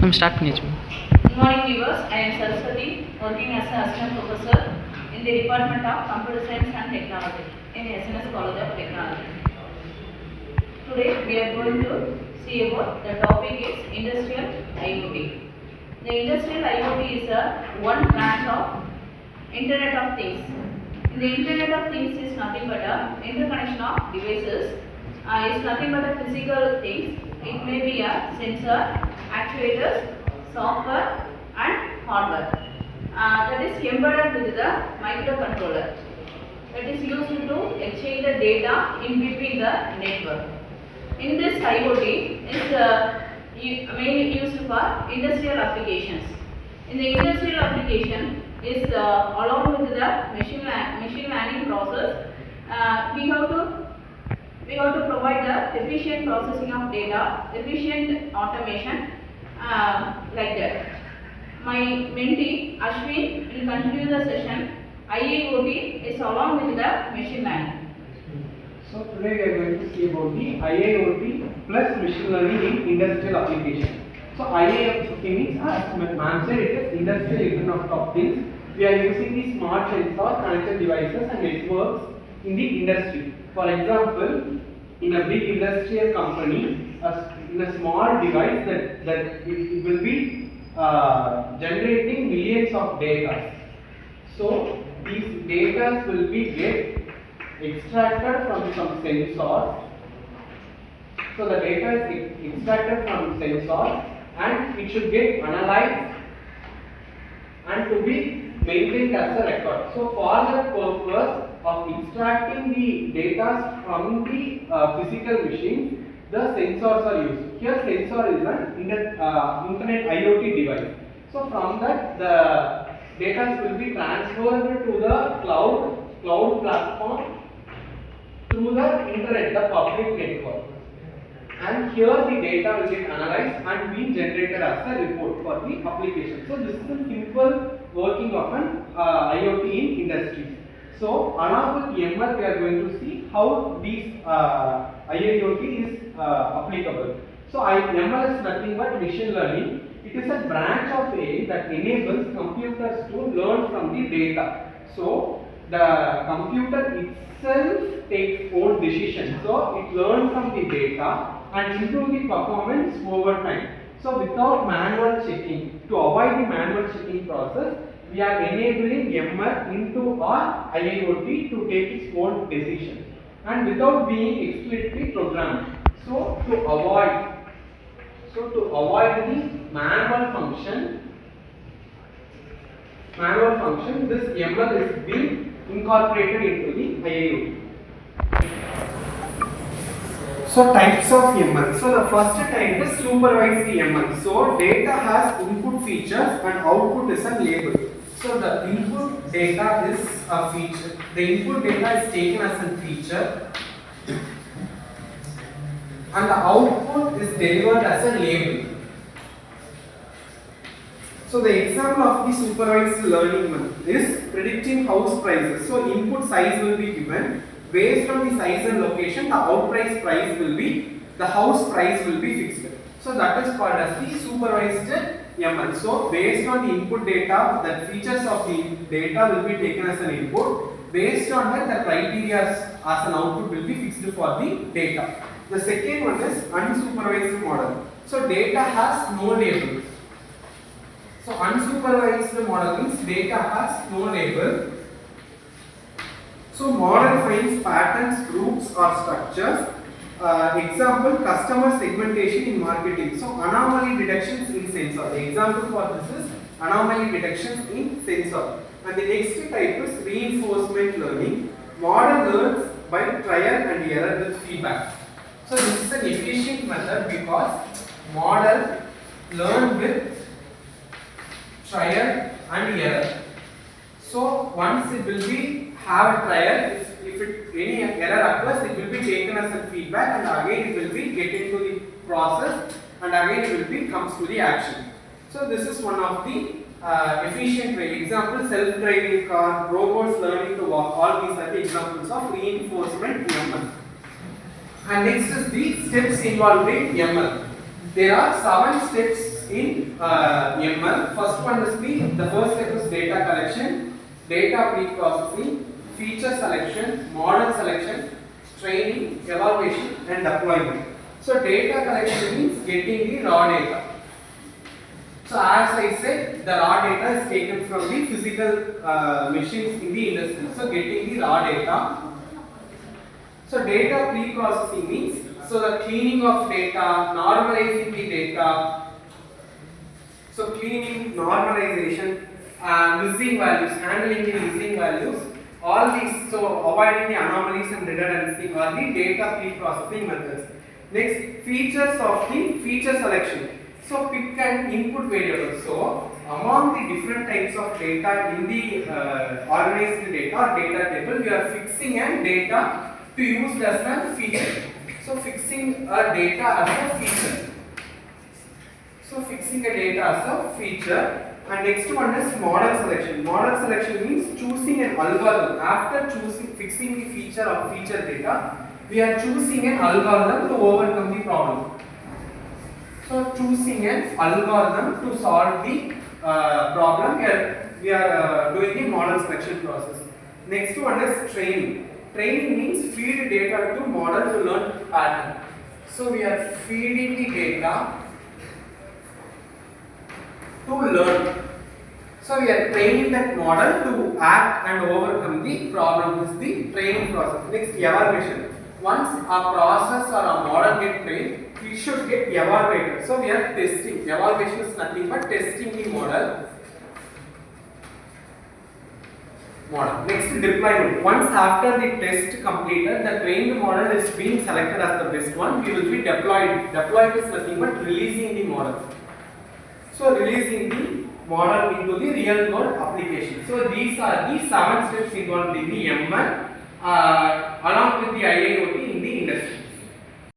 Start பண்ணியாச்சு. Good morning viewers, I am Saraswati, working as an assistant professor in the Department of Computer Science and Technology in SNS College of Technology. Today we are going to see about the topic is Industrial IoT. The Industrial IoT is a one branch of Internet of Things. The Internet of Things is nothing but a interconnection of devices. It's nothing but a physical things. It may be a sensor, actuators, software and hardware that is embedded with the microcontroller that is used to exchange the data in between the network. In this IoT is mainly used for industrial applications. In the industrial application is along with the machine learning process, we have to provide the efficient processing of data, efficient automation, like that. My mentee Ashwin will continue the session. IIoT is along with the machine learning. So today we are going to see about the IIoT plus machine learning in industrial application. So IIoT means, as ma'am said, it is industrial Internet of Things. We are using the smart sensors, connected devices and networks in the industry. For example, in a big industrial company, in a small device that it will be generating millions of data. So these data will be extracted from some sensors. So the data is extracted from sensors and it should get analyzed and to be maintained as a record. So for the purpose of extracting the data from the physical machine, the sensors are used. Here sensor is an internet IoT device. So from that the data will be transferred to the cloud platform through the internet, the public network. And here the data will get analyzed and be generated as a report for the application. So this is a simple working of an IoT in industries. So along with ML we are going to see how these IIoT is applicable. So ML is nothing but machine learning. It is a branch of AI that enables computers to learn from the data. So the computer itself takes own decisions. So it learns from the data and improve the performance over time. So without manual checking, to avoid the manual checking process, we are enabling ML into our IIoT to take its own decision and without being explicitly programmed. So to avoid the manual function, this ML is being incorporated into the IIoT. So types of ML. So the first type is supervised ML. So data has input features and output is a label. So the input data is a feature. The input data is taken as a feature and the output is delivered as a label. So the example of the supervised learning is predicting house prices. So input size will be given. Based on the size and location, the house price will be fixed. So that is called as the supervised ML. So based on the input data, the features of the data will be taken as an input. Based on that, the criteria as an output will be fixed for the data. The second one is unsupervised model. So data has no label. So unsupervised model means data has no label. So model finds patterns, groups or structures. Example, customer segmentation in marketing. So anomaly detections in sensor. The example for this is anomaly detection in sensor. And the next type is reinforcement learning. Model learns by trial and error with feedback. So this is an efficient method because model learn with trial and error. So once it will be have a trial, if any error occurs, it will be taken as a feedback and again it will be get into the process and again it will be comes to the action. So this is one of the efficient way. Example, self-driving car, robots learning to walk. All these are the examples of reinforcement ML. And next is the steps involved in ML. There are 7 steps in ML. First one is the first step is data collection, data pre-processing, feature selection, model selection, training, evaluation and deployment. So data collection means getting the raw data. So as I said, the raw data is taken from the physical machines in the industry. So getting the raw data. So data pre-processing means the cleaning of data, normalizing the data. So cleaning, normalization, missing values, handling the missing values. All these, so avoiding the anomalies and redundancy are the data pre-processing methods. Next, features of the feature selection. So pick an input variable. So among the different types of data in the organized data or data table, we are fixing a data to use as a feature. So fixing a data as a feature. So fixing a data as a feature. And next one is model selection. Model selection means choosing an algorithm. After fixing the feature of feature data, we are choosing an algorithm to overcome the problem. So choosing an algorithm to solve the problem, we are doing the model selection process. Next one is training. Training means feed data to model to learn pattern. So we are feeding the data to learn. So we are training that model to act and overcome the problem. This is the training process. Next, evaluation. Once a process or a model get trained, we should get evaluated. So we are testing. Evaluation is nothing but testing the model. Next, deployment. Once after the test completed, the trained model is being selected as the best one, we will be deployed. Deployed is nothing but releasing the model. So releasing the model into the real world application. So these are the 7 steps involved in the ML along with the IIoT in the industry.